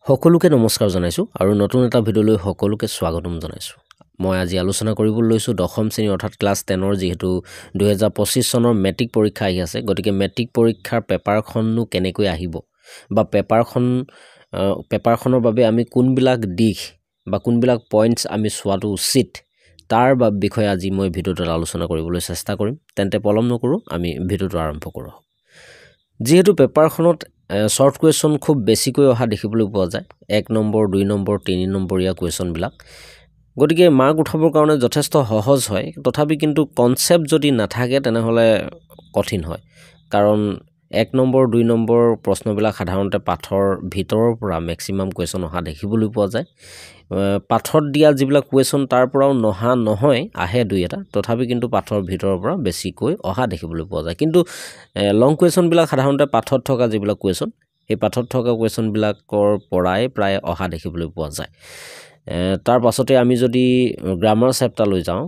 সকলোকে নমস্কাৰ জনাইছো আৰু নতুন এটা ভিডিঅলৈ সকলোকে স্বাগতম জনাইছো। মই আজি আলোচনা কৰিবলৈ লৈছো দশম শ্ৰেণী অৰ্থাৎ ক্লাছ 10ৰ যেহেতু 2025 চনৰ মেট্ৰিক পৰীক্ষা আহি আছে, গতিকে মেট্ৰিক পৰীক্ষাৰ পেপাৰখননো কেনেকৈ আহিব বা পেপাৰখনৰ বাবে আমি কোনবিলাক দিশ বা কোনবিলাক পইণ্টছ আমি চোৱাটো উচিত তাৰ বিষয়ে আজি মই ভিডিঅ'টোত আলোচনা কৰিবলৈ চেষ্টা কৰিম। তেন্তে পলম নকৰো, আমি ভিডিঅ'টো আৰম্ভ কৰোঁ। যেহেতু পেপাৰখনত শৰ্ট কুৱেশ্যন খুব বেছিকৈ অহা দেখিবলৈ পোৱা যায়, 1 নম্বৰ 2 নম্বৰ 3 নম্বৰীয়া কুৱেশ্যনবিলাক, গতিকে মাৰ্ক উঠাবৰ কাৰণে যথেষ্ট সহজ হয়। তথাপি কিন্তু কনচেপ্ট যদি নাথাকে তেনেহ'লে কঠিন হয়, কাৰণ 1 নম্বৰ 2 নম্বৰ প্ৰশ্নবিলাক সাধাৰণতে পাঠৰ ভিতৰৰ পৰা মেক্সিমাম কুৱেশ্যন অহা দেখিবলৈ পোৱা যায়। পাঠত দিয়া যিবিলাক কুৱেশ্যন তাৰ পৰাও নহয়, আহে 2 এটা, তথাপি কিন্তু পাঠৰ ভিতৰৰ পৰা বেছিকৈ অহা দেখিবলৈ পোৱা যায়। কিন্তু লং কুৱেশ্যনবিলাক সাধাৰণতে পাঠত থকা যিবিলাক কুৱেশ্যন, সেই পাঠত থকা কুৱেশ্যনবিলাকৰ পৰাই প্ৰায় অহা দেখিবলৈ পোৱা যায়। তাৰ পাছতে আমি যদি গ্ৰামাৰ চেপ্টাৰলৈ যাওঁ,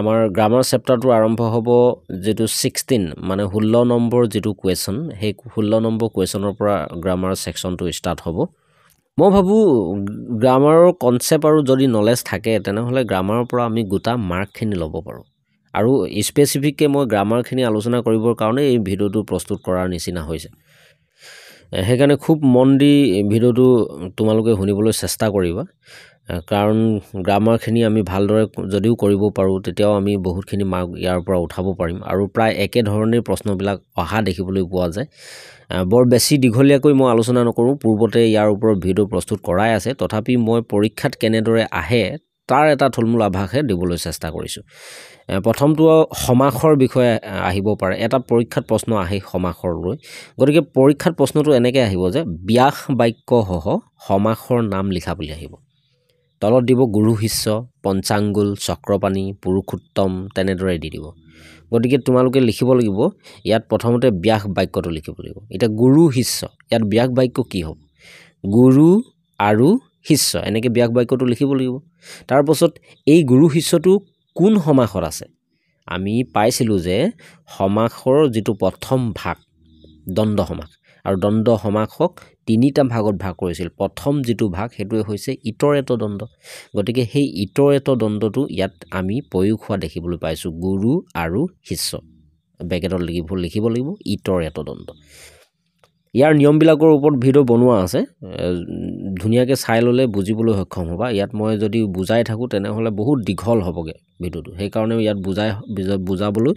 আমাৰ গ্ৰামাৰ চেপ্টাৰটো আৰম্ভ হ'ব যিটো 16 মানে 16 নম্বৰ যিটো কুৱেশ্যন, সেই 16 নম্বৰ কুৱেশ্যনৰ পৰা গ্ৰামাৰ ছেকশ্যনটো ষ্টাৰ্ট হ'ব। মই ভাবোঁ গ্ৰামাৰৰ কনচেপ্ট আৰু যদি নলেজ থাকে তেনেহ'লে গ্ৰামাৰৰ পৰা আমি গোটা মাৰ্কখিনি ল'ব পাৰোঁ। আৰু স্পেচিফিককৈ মই গ্ৰামাৰখিনি আলোচনা কৰিবৰ কাৰণে এই ভিডিঅ'টো প্ৰস্তুত কৰাৰ নিচিনা হৈছে। সেইকাৰণে খুব মন দি ভিডিঅ'টো তোমালোকে শুনিবলৈ চেষ্টা কৰিবা, কাৰণ গ্ৰামাৰখিনি আমি ভালদৰে যদিও কৰিব পাৰোঁ তেতিয়াও আমি বহুতখিনি মাৰ্ক ইয়াৰ পৰা উঠাব পাৰিম। আৰু প্ৰায় একেধৰণেই প্ৰশ্নবিলাক অহা দেখিবলৈ পোৱা যায়। বৰ বেছি দীঘলীয়াকৈ মই আলোচনা নকৰোঁ, পূৰ্বতে ইয়াৰ ওপৰত ভিডিঅ' প্ৰস্তুত কৰাই আছে, তথাপি মই পৰীক্ষাত কেনেদৰে আহে তাৰ এটা থুলমূল আভাসহে দিবলৈ চেষ্টা কৰিছোঁ। প্ৰথমটো সমাসৰ বিষয়ে আহিব পাৰে, এটা পৰীক্ষাত প্ৰশ্ন আহে সমাসৰ লৈ। গতিকে পৰীক্ষাত প্ৰশ্নটো এনেকৈ আহিব যে ব্যাস বাক্যসহ সমাসৰ নাম লিখা বুলি আহিব। তলত দিব গুৰু শিষ্য, পঞ্চাংগুল, চক্ৰপাণি, পুৰুষোত্তম, তেনেদৰে দি দিব। গতিকে তোমালোকে লিখিব লাগিব, ইয়াত প্ৰথমতে ব্যাস বাক্যটো লিখিব লাগিব। এতিয়া গুৰু শিষ্য, ইয়াত ব্যাস বাক্য কি হ'ব? গুৰু আৰু শিষ্য, এনেকৈ ব্যাস বাক্যটো লিখিব লাগিব। তাৰপাছত এই গুৰু শিষ্যটো কোন সমাসত আছে? আমি পাইছিলোঁ যে সমাসৰ যিটো প্ৰথম ভাগ দ্বন্দ্ব সমাস, আৰু দ্বন্দ্ব সমাসক 3টা ভাগত ভাগ কৰিছিল। প্ৰথম যিটো ভাগ সেইটোৱে হৈছে ইতৰেত দ্বন্দ্ব। গতিকে সেই ইতৰেত দ্বন্দ্বটো ইয়াত আমি প্ৰয়োগ হোৱা দেখিবলৈ পাইছোঁ, গুৰু আৰু শিষ্য। ব্ৰেকেটত লিখিব লাগিব ইতৰেত দ্বন্দ্ব। ইয়াৰ নিয়মবিলাকৰ ওপৰত ভিডিঅ' বনোৱা আছে, ধুনীয়াকৈ চাই ল'লে বুজিবলৈ সক্ষম হ'বা। ইয়াত মই যদি বুজাই থাকোঁ তেনেহ'লে বহুত দীঘল হ'বগৈ ভিডিঅ'টো, সেইকাৰণে ইয়াত বুজাবলৈ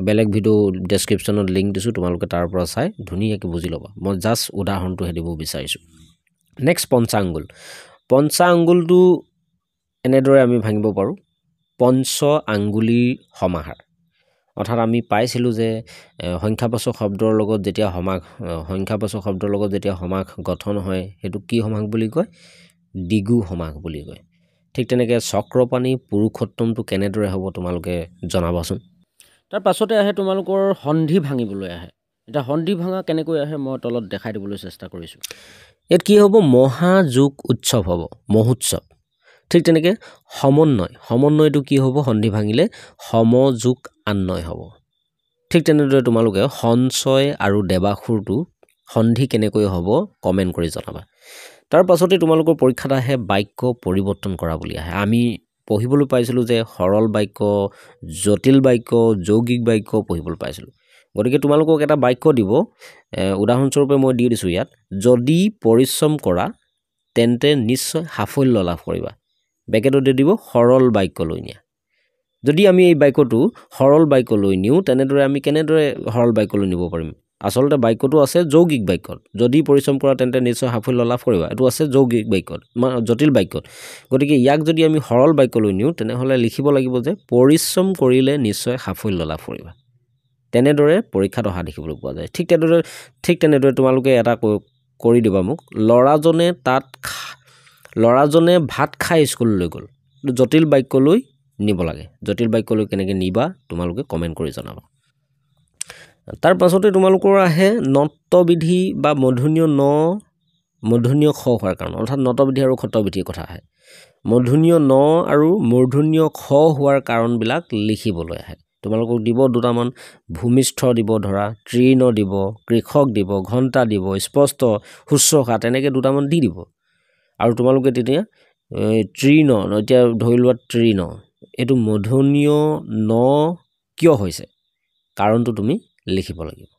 বেলেগ ভিডিঅ' ডেছক্ৰিপশ্যনত লিংক দিছোঁ, তোমালোকে তাৰ পৰা চাই ধুনীয়াকৈ বুজি ল'বা। মই জাষ্ট উদাহৰণটোহে দিব বিচাৰিছোঁ। নেক্সট পঞ্চাংগুল। পঞ্চাংগুলটো এনেদৰে আমি ভাঙিব পাৰোঁ, পঞ্চ আংগুলিৰ সমাহাৰ। অৰ্থাৎ আমি পাইছিলোঁ যে সংখ্যাবাচক শব্দৰ লগত যেতিয়া সমাস গঠন হয় সেইটো কি সমাস বুলি কয়? দ্বিগু সমাস বুলি কয়। ঠিক তেনেকৈ চক্ৰপাণি, পুৰুষোত্তমটো কেনেদৰে হ'ব তোমালোকে জনাবাচোন। তাৰ পাছতে আহে তোমালোকৰ সন্ধি ভাঙিবলৈ আহে। এতিয়া সন্ধি ভাঙা কেনেকৈ আহে মই তলত দেখাই দিবলৈ চেষ্টা কৰিছোঁ। ইয়াত কি হ'ব? মহাযোগ উৎসৱ হ'ব, মহোৎসৱ। ঠিক তেনেকৈ সমন্বয়টো কি হ'ব? সন্ধি ভাঙিলে সমযোগ আন্বয় হ'ব। ঠিক তেনেদৰে তোমালোকে সঞ্চয় আৰু দেৱাসুৰটো সন্ধি কেনেকৈ হ'ব কমেণ্ট কৰি জনাবা। তাৰ পাছতে তোমালোকৰ পৰীক্ষাত আহে বাক্য পৰিৱৰ্তন কৰা বুলি আহে। আমি পঢ়িবলৈ পাইছিলোঁ যে সৰল বাক্য, জটিল বাক্য, যৌগিক বাক্য পঢ়িবলৈ পাইছিলোঁ। গতিকে তোমালোকক এটা বাক্য দিব, উদাহৰণস্বৰূপে মই দি দিছোঁ ইয়াত, যদি পৰিশ্ৰম কৰা তেন্তে নিশ্চয় সাফল্য লাভ কৰিবা। ব্ৰেকেটত দিব সৰল বাক্য লৈ নিয়া। যদি আমি এই বাক্যটো সৰল বাক্য লৈ নিওঁ তেনেদৰে আমি কেনেদৰে সৰল বাক্য লৈ নিব পাৰিম? আচলতে বাক্যটো আছে যৌগিক বাক্যত, যদি পৰিশ্ৰম কৰা তেন্তে নিশ্চয় সাফল্য লাভ কৰিবা, এইটো আছে যৌগিক বাক্যত, জটিল বাক্যত। গতিকে ইয়াক যদি আমি সৰল বাক্য লৈ নিওঁ তেনেহ'লে লিখিব লাগিব যে পৰিশ্ৰম কৰিলে নিশ্চয় সাফল্য লাভ কৰিবা। তেনেদৰে পৰীক্ষাত অহা দেখিবলৈ পোৱা যায়। ঠিক তেনেদৰে তোমালোকে এটা কৰি দিবা মোক, ল'ৰাজনে ভাত খাই স্কুললৈ গ'ল। জটিল বাক্যলৈ নিব লাগে। জটিল বাক্যলৈ কেনেকৈ নিবা তোমালোকে কমেণ্ট কৰি জনাবা। তাৰ পাছতে তোমালোকৰ আহে নটবিধি বা মূৰ্ধন্য খ হোৱাৰ কাৰণ, অৰ্থাৎ নটবিধি আৰু ক্ষতবিধিৰ কথা আহে। মূৰ্ধন্য ন আৰু মূৰ্ধন্য খ হোৱাৰ কাৰণবিলাক লিখিবলৈ আহে। তোমালোকক দিব দুটামান ভূমিষ্ঠ দিব ধৰা তৃণ দিব কৃষক দিব ঘণ্টা দিব স্পষ্ট শুশ্ৰূষা তেনেকৈ দুটামান দি দিব আৰু তোমালোকে তেতিয়া তৃণ এতিয়া ধৰি লোৱা তৃণ এইটো মূৰ্ধন্য ন কিয় হৈছে কাৰণটো তুমি লিখিব লাগিব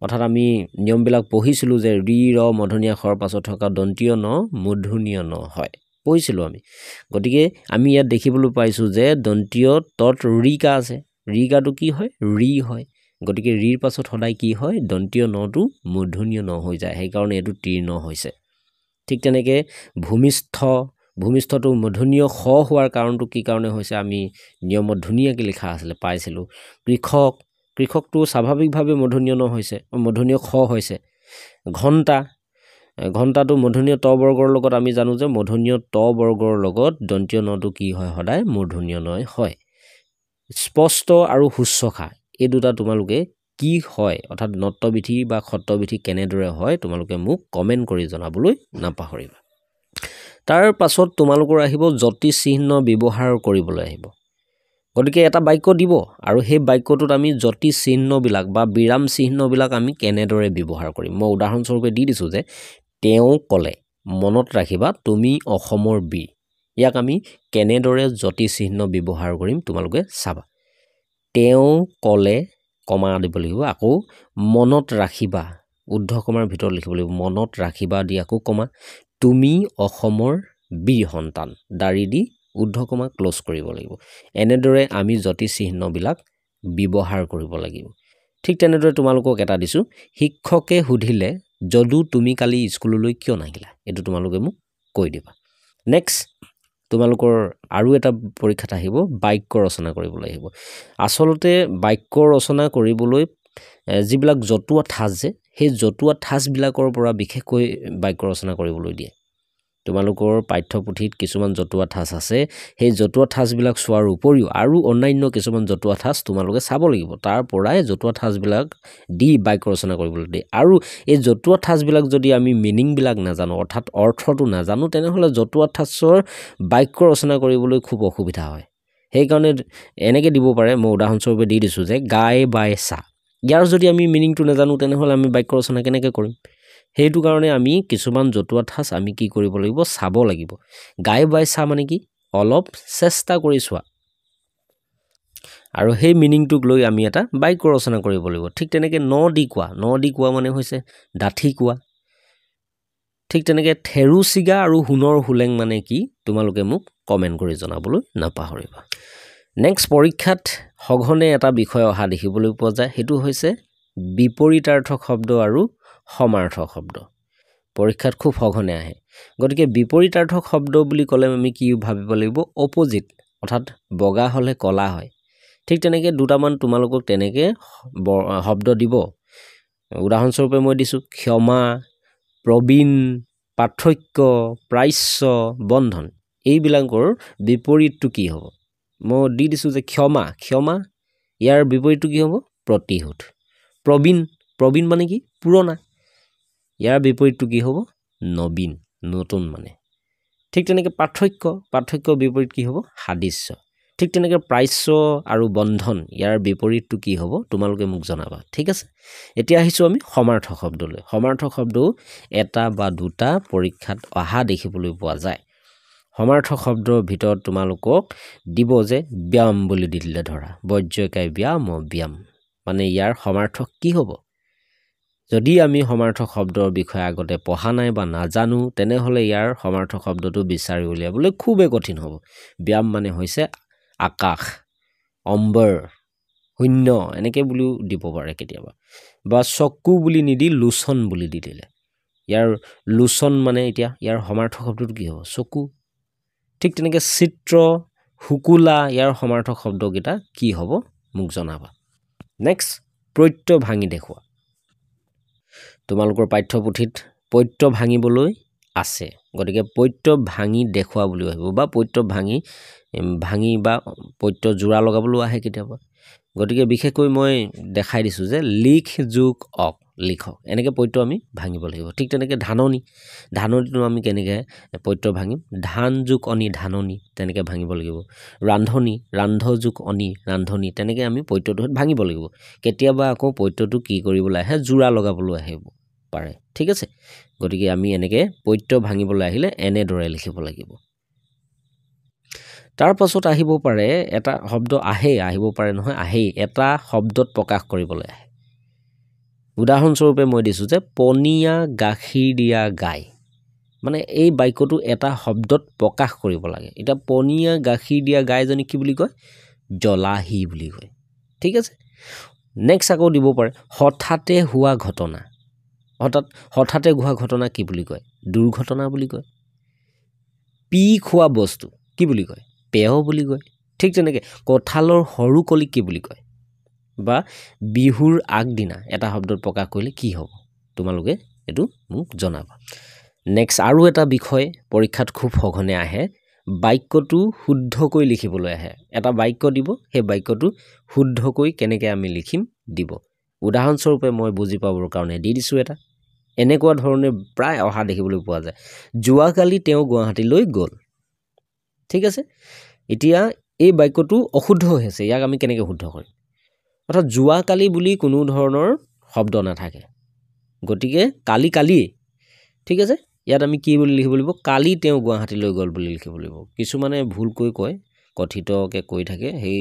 অৰ্থাৎ আমি নিয়মবিলাক পঢ়িছিলোঁ যে ৰি ৰ মূৰ্ধন্য খৰ পাছত থকা দন্তীয় ন মূৰ্ধন্য ন হয় পঢ়িছিলোঁ আমি গতিকে আমি ইয়াত দেখিবলৈ পাইছোঁ যে দন্তীয় তত ৰিকা আছে ৰিকাটো কি হয় ৰি হয় গতিকে ৰিৰ পাছত সদায় কি হয় দন্তীয় নটো মূৰ্ধন্য ন হৈ যায় সেইকাৰণে এইটো তৃণ হৈছে ঠিক তেনেকৈ ভূমিষ্ঠটো মূৰ্ধন্য খ হোৱাৰ কাৰণটো কি কাৰণে হৈছে আমি নিয়মত ধুনীয়াকৈ লিখা আছিলে পাইছিলোঁ কৃষকটো স্বাভাৱিকভাৱে মূৰ্ধন্য ন হৈছে মূৰ্ধন্য খ হৈছে ঘণ্টাটো মূৰ্ধন্য ত বৰ্গৰ লগত আমি জানো যে মূৰ্ধন্য ত বৰ্গৰ লগত দন্তীয় নটো কি হয় সদায় মূৰ্ধন্য নয় হয় স্পষ্ট আৰু শুশ্ৰূষা এই দুটা তোমালোকে কি হয় অৰ্থাৎ নট্যবিধি বা খট্টবিধি কেনেদৰে হয় তোমালোকে মোক কমেণ্ট কৰি জনাবলৈ নাপাহৰিবা তাৰ পাছত তোমালোকৰ আহিব যতি চিহ্ন ব্যৱহাৰ কৰিবলৈ আহিব গতিকে এটা বাক্য দিব আৰু সেই বাক্যটোত আমি যতি চিহ্নবিলাক বা বিৰাম চিহ্নবিলাক আমি কেনেদৰে ব্যৱহাৰ কৰিম মই উদাহৰণস্বৰূপে দি দিছোঁ যে তেওঁ ক'লে মনত ৰাখিবা তুমি অসমৰ বীৰ ইয়াক আমি কেনেদৰে যতি চিহ্ন ব্যৱহাৰ কৰিম তোমালোকে চাবা তেওঁ ক'লে কমা দিব লাগিব আকৌ মনত ৰাখিবা ঊৰ্ধ্বকমাৰ ভিতৰত লিখিব লাগিব মনত ৰাখিবা দি আকৌ কমা তুমি অসমৰ বীৰ সন্তান দাৰি দি ঊৰ্ধ্বকমা ক্ল'জ কৰিব লাগিব এনেদৰে আমি যতি চিহ্নবিলাক ব্যৱহাৰ কৰিব লাগিব ঠিক তেনেদৰে তোমালোকক এটা দিছোঁ শিক্ষকে সুধিলে যদু তুমি কালি স্কুললৈ কিয় নাহিলা এইটো তোমালোকে মোক কৈ দিবা নেক্সট তোমালোকৰ আৰু এটা পৰীক্ষাত আহিব বাক্য ৰচনা কৰিবলৈ আহিব আচলতে বাক্য ৰচনা কৰিবলৈ যিবিলাক জতুৱা ঠাঁচ যে সেই জতুৱা ঠাঁচবিলাকৰ পৰা বিশেষকৈ বাক্য ৰচনা কৰিবলৈ দিয়ে তোমালোকৰ পাঠ্যপুথিত কিছুমান জতুৱা ঠাঁচ আছে সেই জতুৱা ঠাঁচবিলাক চোৱাৰ উপৰিও আৰু অন্যান্য কিছুমান জতুৱা ঠাঁচ তোমালোকে চাব লাগিব তাৰ পৰাই জতুৱা ঠাঁচবিলাক দি বাক্য ৰচনা কৰিবলৈ দিয়ে আৰু এই জতুৱা ঠাঁচবিলাক যদি আমি মিনিংবিলাক নাজানো অৰ্থাৎ অৰ্থটো নাজানো তেনেহ'লে জতুৱা ঠাঁচৰ বাক্য ৰচনা কৰিবলৈ খুব অসুবিধা হয় সেইকাৰণে এনেকৈ দিব পাৰে মই উদাহৰণস্বৰূপে দি দিছোঁ যে গাই বাই চা ইয়াৰ যদি আমি মিনিংটো নাজানো তেনেহ'লে আমি বাক্য ৰচনা কেনেকৈ কৰিম সেইটো কাৰণে আমি কিছুমান জতুৱা ঠাঁচ আমি কি কৰিব লাগিব চাব লাগিব গাই বাই চা মানে কি অলপ চেষ্টা কৰি চোৱা আৰু সেই মিনিংটোক লৈ আমি এটা বাক্য ৰচনা কৰিব লাগিব ঠিক তেনেকৈ ন দি কোৱা মানে হৈছে ডাঠি কোৱা ঠিক তেনেকৈ থেৰু চিগা আৰু সোণৰ হোলেং মানে কি তোমালোকে মোক কমেণ্ট কৰি জনাবলৈ নাপাহৰিবা নেক্সট পৰীক্ষাত সঘনে এটা বিষয় অহা দেখিবলৈ পোৱা যায় সেইটো হৈছে বিপৰীতাৰ্থক শব্দ আৰু সমাৰ্থক শব্দ পৰীক্ষাত খুব সঘনে আহে গতিকে বিপৰীতাৰ্থক শব্দ বুলি ক'লে আমি কি ভাবিব লাগিব অপজিট অৰ্থাৎ বগা হ'লে ক'লা হয় ঠিক তেনেকৈ দুটামান তোমালোকক তেনেকৈ শব্দ দিব উদাহৰণস্বৰূপে মই দিছোঁ ক্ষমা প্ৰবীণ পাৰ্থক্য প্ৰাচ্য বন্ধন এইবিলাকৰ বিপৰীতটো কি হ'ব মই দি দিছোঁ যে ক্ষমা ইয়াৰ বিপৰীতটো কি হ'ব প্ৰতিশোধ প্ৰবীণ মানে কি পুৰণা ইয়াৰ বিপৰীতটো কি হ'ব নবীন নতুন মানে ঠিক তেনেকৈ পাৰ্থক্য বিপৰীত কি হ'ব সাদৃশ্য ঠিক তেনেকৈ প্ৰাচ্য আৰু বন্ধন ইয়াৰ বিপৰীতটো কি হ'ব তোমালোকে মোক জনাবা ঠিক আছে এতিয়া আহিছোঁ আমি সমাৰ্থক শব্দলৈ সমাৰ্থক শব্দ এটা বা দুটা পৰীক্ষাত অহা দেখিবলৈ পোৱা যায় সমাৰ্থক শব্দৰ ভিতৰত তোমালোকক দিব যে ব্যায়াম বুলি দি দিলে ধৰা বজ্ৰকাই ব্যায়াম মানে ইয়াৰ সমাৰ্থক কি হ'ব যদি আমি সমাৰ্থক শব্দৰ বিষয়ে আগতে পঢ়া নাই বা নাজানো তেনেহ'লে ইয়াৰ সমাৰ্থক শব্দটো বিচাৰি উলিয়াবলৈ খুবেই কঠিন হ'ব ব্যায়াম মানে হৈছে আকাশ অম্বৰ শূন্য এনেকৈ বুলিও দিব পাৰে কেতিয়াবা বা চকু বুলি নিদি লোচন বুলি দি দিলে ইয়াৰ লোচন মানে এতিয়া ইয়াৰ সমাৰ্থক শব্দটো কি হ'ব চকু ঠিক তেনেকৈ চিত্ৰ শুকুলা ইয়াৰ সমাৰ্থক শব্দকেইটা কি হ'ব মোক জনাবা নেক্সট প্ৰত্যয় ভাঙি দেখুওৱা তোমালোকৰ পাঠ্যপুথিত প্ৰত্যয় ভাঙিবলৈ আছে গতিকে প্ৰত্যয় ভাঙি দেখুওৱা বুলি আহিব বা প্ৰত্যয় ভাঙি বা প্ৰত্যয় জোৰা লগাবলৈও আহে কেতিয়াবা গতিকে বিশেষকৈ মই দেখাই দিছোঁ যে লিখ যোগ অক লিখক এনেকৈ পদ্য আমি ভাঙিব লাগিব ঠিক তেনেকৈ ধাননিটো আমি কেনেকৈ পদ্য ভাঙিম ধান যোগ অনি ধাননি তেনেকৈ ভাঙিব লাগিব ৰান্ধ যোগ অনি ৰান্ধনি তেনেকৈ আমি পদ্যটো ভাঙিব লাগিব কেতিয়াবা আকৌ পদ্যটো কি কৰিবলৈ আহে যোৰা লগাবলৈ আহিব পাৰে ঠিক আছে গতিকে আমি এনেকৈ পদ্য ভাঙিবলৈ আহিলে এনেদৰে লিখিব লাগিব তাৰ পাছত আহিব পাৰে এটা শব্দ আহিব পাৰে নহয় আহেই এটা শব্দত প্ৰকাশ কৰিবলৈ আহে উদাহৰণস্বৰূপে মই দিছোঁ যে পনীয়া গাখীৰ দিয়া গাই মানে এই বাক্যটো এটা শব্দত প্ৰকাশ কৰিব লাগে এতিয়া পনীয়া গাখীৰ দিয়া গাইজনী কি বুলি কয় জলাহী বুলি কয় ঠিক আছে নেক্সট আকৌ দিব পাৰে হঠাতে হোৱা ঘটনা কি বুলি কয় দুৰ্ঘটনা বুলি কয় পি খোৱা বস্তু কি বুলি কয় পেয় বুলি কয় ঠিক তেনেকৈ কঁঠালৰ সৰু কলি কি বুলি কয় বা বিহুৰ আগদিনা এটা শব্দত প্ৰকাশ কৰিলে কি হ'ব তোমালোকে এইটো মোক জনাবা নেক্সট আৰু এটা বিষয় পৰীক্ষাত খুব সঘনে আহে বাক্যটো শুদ্ধকৈ লিখিবলৈ আহে এটা বাক্য দিব সেই বাক্যটো শুদ্ধকৈ কেনেকৈ আমি লিখিম দিব উদাহৰণস্বৰূপে মই বুজি পাবৰ কাৰণে দি দিছোঁ এটা এনেকুৱা ধৰণে প্ৰায় অহা দেখিবলৈ পোৱা যায় যোৱাকালি তেওঁ গুৱাহাটীলৈ গ'ল ঠিক আছে এতিয়া এই বাক্যটো অশুদ্ধ হৈ আছে ইয়াক আমি কেনেকৈ শুদ্ধ কৰিম অৰ্থাৎ যোৱাকালি বুলি কোনো ধৰণৰ শব্দ নাথাকে গতিকে কালিয়ে ঠিক আছে ইয়াত আমি কি বুলি লিখিব লাগিব কালি তেওঁ গুৱাহাটীলৈ গ'ল বুলি লিখিব লাগিব কিছুমানে ভুলকৈ কয় কথিতকৈ কৈ থাকে সেই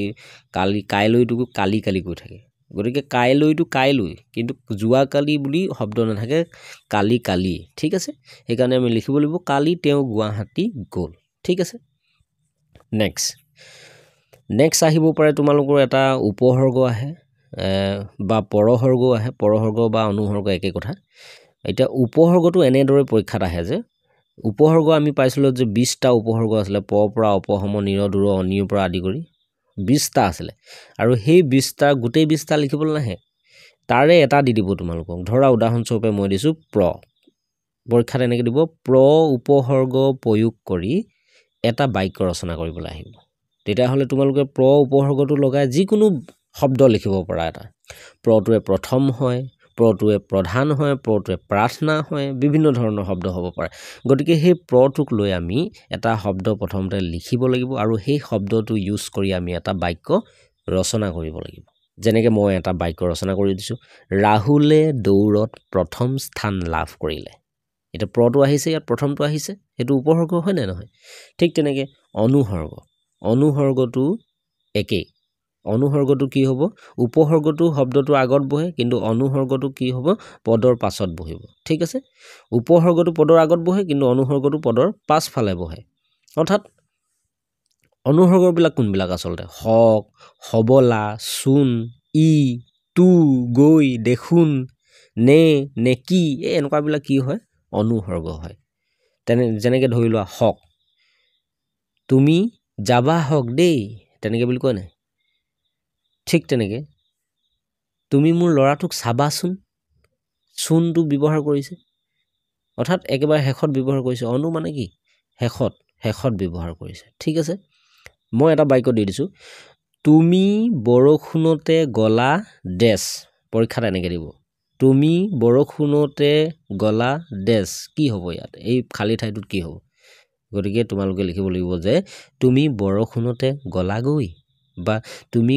কাইলৈটোকো কালি কৈ থাকে গতিকে কাইলৈটো কাইলৈ কিন্তু যোৱাকালি বুলি শব্দ নাথাকে কালি ঠিক আছে সেইকাৰণে আমি লিখিব লাগিব কালি তেওঁ গুৱাহাটী গ'ল ঠিক আছে নেক্সট আহিব পাৰে তোমালোকৰ এটা উপসৰ্গ আহে বা পৰসৰ্গ আহে পৰসৰ্গ বা অনুসৰ্গ একে কথা এতিয়া উপসৰ্গটো এনেদৰে পৰীক্ষাত আহে যে উপসৰ্গ আমি পাইছিলোঁ যে 20টা উপসৰ্গ আছিলে প পৰা অপসম নিৰ দূৰ অনিৰ পৰা আদি কৰি 20টা আছিলে আৰু সেই 20টা গোটেই 20টা লিখিবলৈ নাহে তাৰে এটা দি দিব তোমালোকক ধৰা উদাহৰণস্বৰূপে মই দিছোঁ পৰীক্ষাত এনেকৈ দিব উপসৰ্গ প্ৰয়োগ কৰি এটা বাক্য ৰচনা কৰিবলৈ আহিব তেতিয়াহ'লে তোমালোকে উপসৰ্গটো লগাই যিকোনো শব্দ লিখিব পৰা এটা টোৱে প্ৰথম হয় টোৱে প্ৰধান হয় টোৱে প্ৰাৰ্থনা হয় বিভিন্ন ধৰণৰ শব্দ হ'ব পাৰে গতিকে সেই টোক লৈ আমি এটা শব্দ প্ৰথমতে লিখিব লাগিব আৰু সেই শব্দটো ইউজ কৰি আমি এটা বাক্য ৰচনা কৰিব লাগিব যেনেকৈ মই এটা বাক্য ৰচনা কৰি দিছোঁ ৰাহুলে দৌৰত প্ৰথম স্থান লাভ কৰিলে এতিয়া টো আহিছে ইয়াত প্ৰথমটো আহিছে সেইটো উপসৰ্গ হয় নে নহয় ঠিক তেনেকৈ অনুসৰ্গটো একেই অনুসৰ্গটো কি হ'ব উপসৰ্গটো শব্দটো আগত বহে কিন্তু অনুসৰ্গটো কি হ'ব পদৰ পাছত বহিব ঠিক আছে উপসৰ্গটো পদৰ আগত বহে কিন্তু অনুসৰ্গটো পদৰ পাছফালে বহে অৰ্থাৎ অনুসৰ্গবিলাক কোনবিলাক আচলতে হক হবলা চোন ই তু গৈ দেখোন নে কি এনেকুৱাবিলাক কি হয় অনুসৰ্গ হয় যেনেকৈ ধৰি লোৱা হক তুমি যাবা হক দেই তেনেকৈ বুলি কয় নাই ঠিক তেনেকৈ তুমি মোৰ ল'ৰাটোক চাবাচোন চোনটো ব্যৱহাৰ কৰিছে অৰ্থাৎ একেবাৰে শেষত ব্যৱহাৰ কৰিছে অনু মানে কি শেষত ব্যৱহাৰ কৰিছে ঠিক আছে মই এটা বাক্য দি দিছোঁ তুমি বৰষুণতে গলা ডেছ পৰীক্ষাত এনেকৈ দিব তুমি বৰষুণতে গলা ডেছ কি হ'ব ইয়াত এই খালী ঠাইটোত কি হ'ব গতিকে তোমালোকে লিখিব লাগিব যে তুমি বৰষুণতে গলাগৈ বা তুমি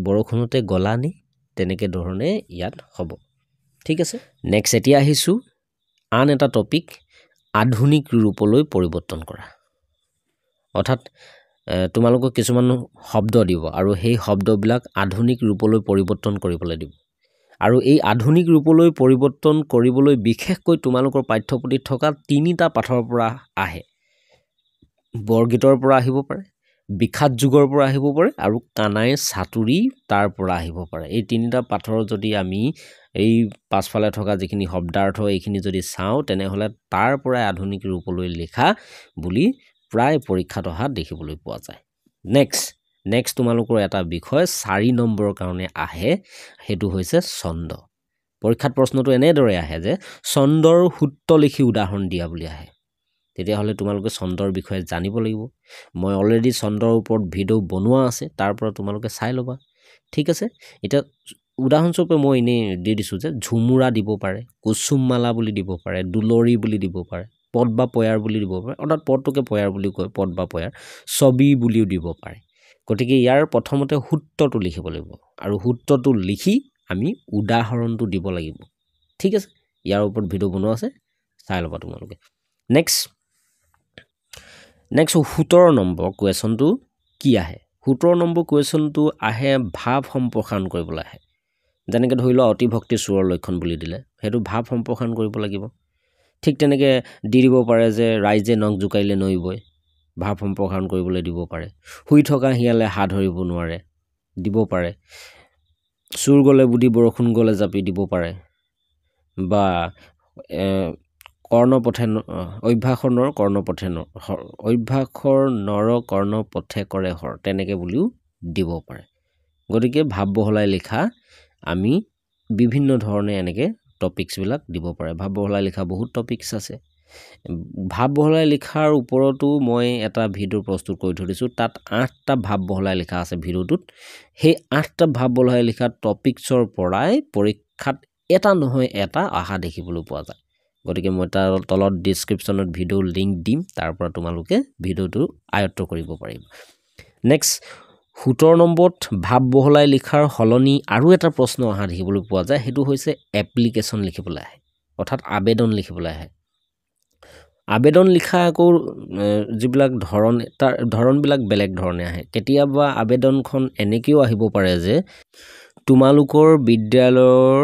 বৰষুণতে গলানে তেনেকৈ ধৰণে ইয়াত হ'ব ঠিক আছে নেক্সট এতিয়া আহিছোঁ আন এটা টপিক আধুনিক ৰূপলৈ পৰিৱৰ্তন কৰা অৰ্থাৎ তোমালোকক কিছুমান শব্দ দিব আৰু সেই শব্দবিলাক আধুনিক ৰূপলৈ পৰিৱৰ্তন কৰিবলৈ দিব আৰু এই আধুনিক ৰূপলৈ পৰিৱৰ্তন কৰিবলৈ বিশেষকৈ তোমালোকৰ পাঠ্যপুথিত থকা 3টা পাঠৰ পৰা আহে বৰগীতৰ পৰা আহিব পাৰে বিখ্যাত যুগৰ পৰা আহিব পাৰে আৰু কানাই চাতুৰি তাৰ পৰা আহিব পাৰে এই 3টা পাঠৰ যদি আমি এই পাছফালে থকা যিখিনি শব্দাৰ্থ এইখিনি যদি চাওঁ তেনেহ'লে তাৰ পৰাই আধুনিক ৰূপলৈ লিখা বুলি প্ৰায় পৰীক্ষাত অহা দেখিবলৈ পোৱা যায় নেক্সট তোমালোকৰ এটা বিষয় 4 নম্বৰৰ কাৰণে আহে সেইটো হৈছে ছন্দ পৰীক্ষাত প্ৰশ্নটো এনেদৰে আহে যে ছন্দৰ সূত্ৰ লিখি উদাহৰণ দিয়া বুলি আহে তেতিয়াহ'লে তোমালোকে ছন্দৰ বিষয়ে জানিব লাগিব মই অলৰেডি ছন্দৰ ওপৰত ভিডিঅ' বনোৱা আছে তাৰ পৰা তোমালোকে চাই ল'বা ঠিক আছে এতিয়া উদাহৰণস্বৰূপে মই এনেই দি দিছোঁ যে ঝুমুৰা দিব পাৰে, কুচুমমালা বুলি দিব পাৰে, দুলৰি বুলি দিব পাৰে, পদ বা পয়াৰ বুলি দিব পাৰে, অৰ্থাৎ পদটোকে পয়াৰ বুলি কয়, পদ বা পয়াৰ, ছবি বুলিও দিব পাৰে। গতিকে ইয়াৰ প্ৰথমতে সূত্ৰটো লিখিব লাগিব আৰু সূত্ৰটো লিখি আমি উদাহৰণটো দিব লাগিব। ঠিক আছে, ইয়াৰ ওপৰত ভিডিঅ' বনোৱা আছে, চাই ল'বা তোমালোকে। নেক্সট 17 নম্বৰ কুৱেশ্যনটো কি আহে? 17 নম্বৰ কুৱেশ্যনটো আহে ভাৱ সম্প্ৰসাৰণ কৰিবলৈ আহে। যেনেকৈ ধৰি লোৱা অতিভক্তি চোৰৰ লক্ষণ বুলি দিলে, সেইটো ভাৱ সম্প্ৰসাৰণ কৰিব লাগিব। ঠিক তেনেকৈ দি দিব পাৰে যে ৰাইজে নখ জোকাৰিলে নৈ বয়, ভাৱ সম্প্ৰসাৰণ কৰিবলৈ দিব পাৰে। শুই থকা শিয়ালে হাত ধৰিব নোৱাৰে, দিব পাৰে। চোৰ গ'লে বুদ্ধি, বৰষুণ গ'লে জাপি, দিব পাৰে। বা অভ্যাসৰ নৰ কৰ্ণপথে কৰে হৰ, তেনেকৈ বুলিও দিব পাৰে। গতিকে ভাৱ বহলাই লিখা আমি বিভিন্ন ধৰণে এনেকৈ টপিকছবিলাক দিব পাৰে। ভাৱ বহলাই লিখা বহুত টপিকছ আছে। ভাৱ বহলাই লিখাৰ ওপৰতো মই এটা ভিডিঅ' প্ৰস্তুত কৰি থৈ দিছোঁ, তাত 8টা ভাৱ বহলাই লিখা আছে ভিডিঅ'টোত। সেই 8টা ভাৱ বহলাই লিখা টপিকছৰ পৰাই পৰীক্ষাত এটা নহয় এটা অহা দেখিবলৈ পোৱা যায়। গতিকে মই তাৰ তলত ডিছক্ৰিপশ্যনত ভিডিঅ' লিংক দিম, তাৰ পৰা তোমালোকে ভিডিঅ'টো আয়ত্ব কৰিব পাৰিবা। নেক্সট 17 নম্বৰত ভাৱ বহলাই লিখাৰ সলনি আৰু এটা প্ৰশ্ন অহা দেখিবলৈ পোৱা যায়, সেইটো হৈছে এপ্লিকেশ্যন লিখিবলৈ আহে, অৰ্থাৎ আবেদন লিখিবলৈ আহে। আবেদন লিখা আকৌ যিবিলাক তাৰ ধৰণবিলাক বেলেগ ধৰণে আহে। কেতিয়াবা আবেদনখন এনেকৈও আহিব পাৰে যে তোমালোকৰ বিদ্যালয়ৰ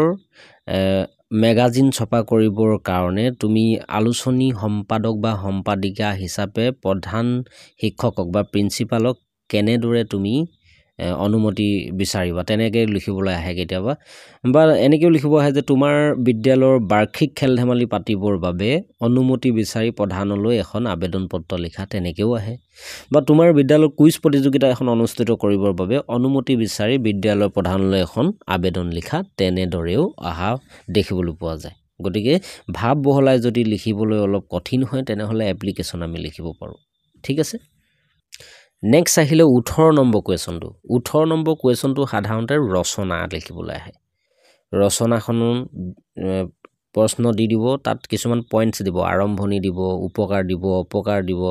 মেগাজিন ছপা কৰিবৰ কাৰণে তুমি আলোচনী সম্পাদক বা সম্পাদিকা হিচাপে প্ৰধান শিক্ষকক বা প্ৰিন্সিপালক কেনেদৰে তুমি অনুমতি বিচাৰিবা, তেনেকৈ লিখিবলৈ আহে কেতিয়াবা। বা এনেকৈও লিখিব আহে যে তোমাৰ বিদ্যালয়ৰ বাৰ্ষিক খেল ধেমালি পাতিবৰ বাবে অনুমতি বিচাৰি প্ৰধানলৈ এখন আবেদন পত্ৰ লিখা, তেনেকৈও আহে। বা তোমাৰ বিদ্যালয়ৰ কুইজ প্ৰতিযোগিতা এখন অনুষ্ঠিত কৰিবৰ বাবে অনুমতি বিচাৰি বিদ্যালয়ৰ প্ৰধানলৈ এখন আবেদন লিখা, তেনেদৰেও অহা দেখিবলৈ পোৱা যায়। গতিকে ভাৱ বহলাই যদি লিখিবলৈ অলপ কঠিন হয়, তেনেহ'লে এপ্লিকেশ্যন আমি লিখিব পাৰোঁ। ঠিক আছে। নেক্সট আহিলে 18 নম্বৰ কুৱেশ্যনটো। 18 নম্বৰ কুৱেশ্যনটো সাধাৰণতে ৰচনা লিখিবলৈ আহে। ৰচনাখনো প্ৰশ্ন দি দিব, তাত কিছুমান পইণ্টছ দিব, আৰম্ভণি দিব, উপকাৰ দিব, অপকাৰ দিব,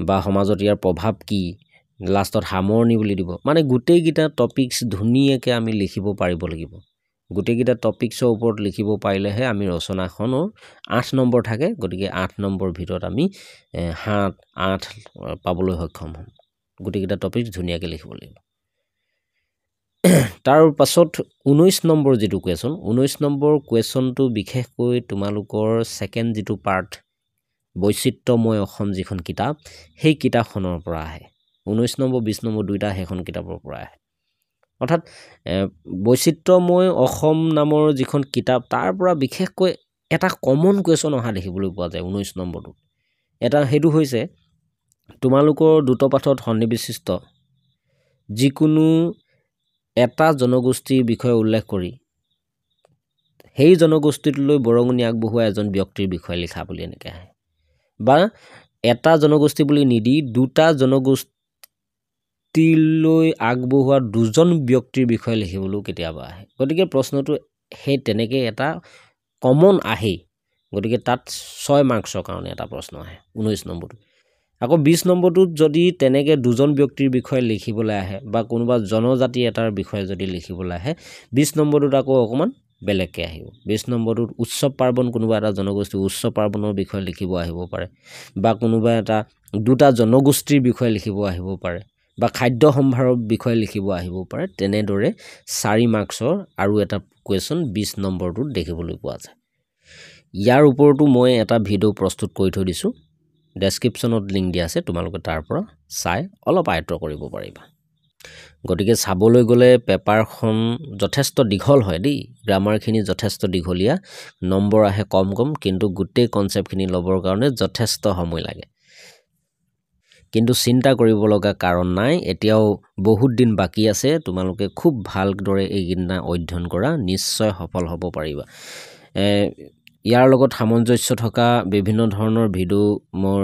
বা সমাজত ইয়াৰ প্ৰভাৱ কি, লাষ্টত সামৰণি বুলি দিব। মানে গোটেইকেইটা টপিকছ ধুনীয়াকৈ আমি লিখিব পাৰিব লাগিব। গোটেইকেইটা টপিকছৰ ওপৰত লিখিব পাৰিলেহে আমি ৰচনাখনৰ 8 নম্বৰ থাকে, গতিকে 8 নম্বৰ ভিতৰত আমি 7, 8 পাবলৈ সক্ষম হ'ম। গোটেইকেইটা টপিক ধুনীয়াকৈ লিখিব লাগিব। তাৰ পাছত 19 নম্বৰ যিটো কুৱেশ্যন, 19 নম্বৰ কুৱেশ্যনটো বিশেষকৈ তোমালোকৰ ছেকেণ্ড যিটো পাৰ্ট বৈচিত্ৰ্যময় অসম যিখন কিতাপ, সেই কিতাপখনৰ পৰা আহে। 19 নম্বৰ 20 নম্বৰ দুইটা সেইখন কিতাপৰ পৰা আহে। অৰ্থাৎ বৈচিত্ৰ্যময় অসম নামৰ যিখন কিতাপ, তাৰ পৰা বিশেষকৈ এটা কমন কুৱেশ্যন অহা দেখিবলৈ পোৱা যায় 19 নম্বৰটো। সেইটো হৈছে তোমালোকৰ দ্ৰুতপাঠত সন্নিবিষ্ট যিকোনো এটা জনগোষ্ঠীৰ বিষয়ে উল্লেখ কৰি সেই জনগোষ্ঠীটোলৈ বৰঙণি আগবঢ়োৱা এজন ব্যক্তিৰ বিষয়ে লিখা বুলি এনেকৈ আহে। বা এটা জনগোষ্ঠী বুলি নিদি দুটা জনগোষ্ঠীলৈ আগবঢ়োৱা দুজন ব্যক্তিৰ বিষয়ে লিখিবলৈও কেতিয়াবা আহে। গতিকে প্ৰশ্নটো সেই তেনেকৈ এটা কমন আহেই। গতিকে তাত 6 মাৰ্কছৰ কাৰণে এটা প্ৰশ্ন আহে 19 নম্বৰটো। আকৌ 20 নম্বৰটোত যদি তেনেকৈ দুজন ব্যক্তিৰ বিষয়ে লিখিবলৈ আহে বা কোনোবা জনজাতি এটাৰ বিষয়ে যদি লিখিবলৈ আহে, 20 নম্বৰটোত আকৌ অকণমান বেলেগকৈ আহিব। 20 নম্বৰটোত উৎসৱ পাৰ্বণ, কোনোবা এটা জনগোষ্ঠীৰ উৎসৱ পাৰ্বণৰ বিষয়ে লিখিব আহিব পাৰে, বা কোনোবা দুটা জনগোষ্ঠীৰ বিষয়ে লিখিব আহিব পাৰে, বা খাদ্য সম্ভাৰৰ বিষয়ে লিখিব আহিব পাৰে। তেনেদৰে 4 মাৰ্কছৰ আৰু এটা কুৱেশ্যন 20 নম্বৰটোত দেখিবলৈ পোৱা যায়। ইয়াৰ ওপৰতো মই এটা ভিডিঅ' প্ৰস্তুত কৰি থৈ দিছোঁ, ডেছক্ৰিপশ্যনত লিংক দিয়া আছে, তোমালোকে তাৰ পৰা চাই অলপ আয়ত্ব কৰিব পাৰিবা। গতিকে চাবলৈ গ'লে পেপাৰখন যথেষ্ট দীঘল হয় দেই, গ্ৰামাৰখিনি যথেষ্ট দীঘলীয়া, নম্বৰ আহে কম, কিন্তু গোটেই কনচেপ্টখিনি ল'বৰ কাৰণে যথেষ্ট সময় লাগে। কিন্তু চিন্তা কৰিব লগা কাৰণ নাই, এতিয়াও বহুত দিন বাকী আছে। তোমালোকে খুব ভালদৰে এইকেইদিনা অধ্যয়ন কৰা, নিশ্চয় সফল হ'ব পাৰিবা। ইয়াৰ লগত সামঞ্জস্য থকা বিভিন্ন ধৰণৰ ভিডিঅ' মই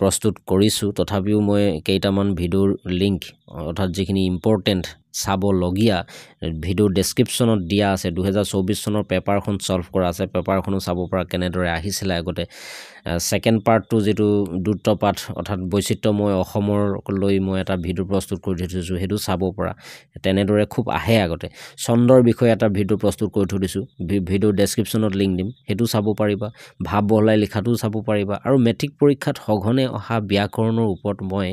প্ৰস্তুত কৰিছোঁ, তথাপিও মই কেইটামান ভিডিঅ'ৰ লিংক অৰ্থাৎ যিখিনি ইম্পৰ্টেণ্ট চাবলগীয়া ভিডিঅ' ডেছক্ৰিপশ্যনত দিয়া আছে 2024 চনৰ পেপাৰখন ছল্ভ কৰা আছে পেপাৰখনো চাব পৰা কেনেদৰে আহিছিলে আগতে ছেকেণ্ড পাৰ্টটো যিটো দ্ৰুতপাঠ অৰ্থাৎ বৈচিত্ৰ্যময় অসমৰ লৈ মই এটা ভিডিঅ' প্ৰস্তুত কৰি থৈছোঁ সেইটো চাব পৰা তেনেদৰে খুব আহে আগতে চন্দ্ৰৰ বিষয়ে এটা ভিডিঅ' প্ৰস্তুত কৰি থৈ দিছোঁ ভিডিঅ' ডেছক্ৰিপশ্যনত লিংক দিম সেইটো চাব পাৰিবা ভাৱ বহলাই লিখাটোও চাব পাৰিবা আৰু মেট্ৰিক পৰীক্ষাত সঘনে অহা ব্যাকৰণৰ ওপৰত মই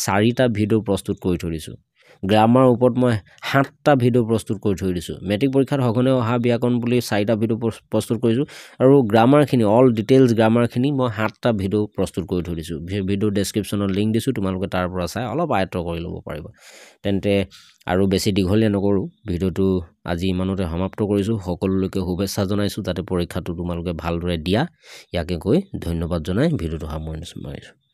4টা ভিডিঅ' প্ৰস্তুত কৰি থৈ দিছোঁ গ্ৰামাৰ ওপৰত মই 7টা ভিডিঅ' প্ৰস্তুত কৰি থৈ দিছোঁ মেট্ৰিক পৰীক্ষাত সঘনে অহা ব্যাকৰণ বুলি 4টা ভিডিঅ' প্ৰস্তুত কৰিছোঁ আৰু গ্ৰামাৰখিনি অল ডিটেইলছ গ্ৰামাৰখিনি মই 7টা ভিডিঅ' প্ৰস্তুত কৰি থৈ দিছোঁ ভিডিঅ' ডেছক্ৰিপশ্যনত লিংক দিছোঁ তোমালোকে তাৰ পৰা চাই অলপ আয়ত্ত কৰি ল'ব পাৰিবা তেন্তে আৰু বেছি দীঘলীয়া নকৰোঁ ভিডিঅ'টো আজি ইমানতে সমাপ্ত কৰিছোঁ সকলোলৈকে শুভেচ্ছা জনাইছোঁ যাতে পৰীক্ষাটো তোমালোকে ভালদৰে দিয়া ইয়াকে কৈ ধন্যবাদ জনাই ভিডিঅ'টো সামৰণি মাৰিছোঁ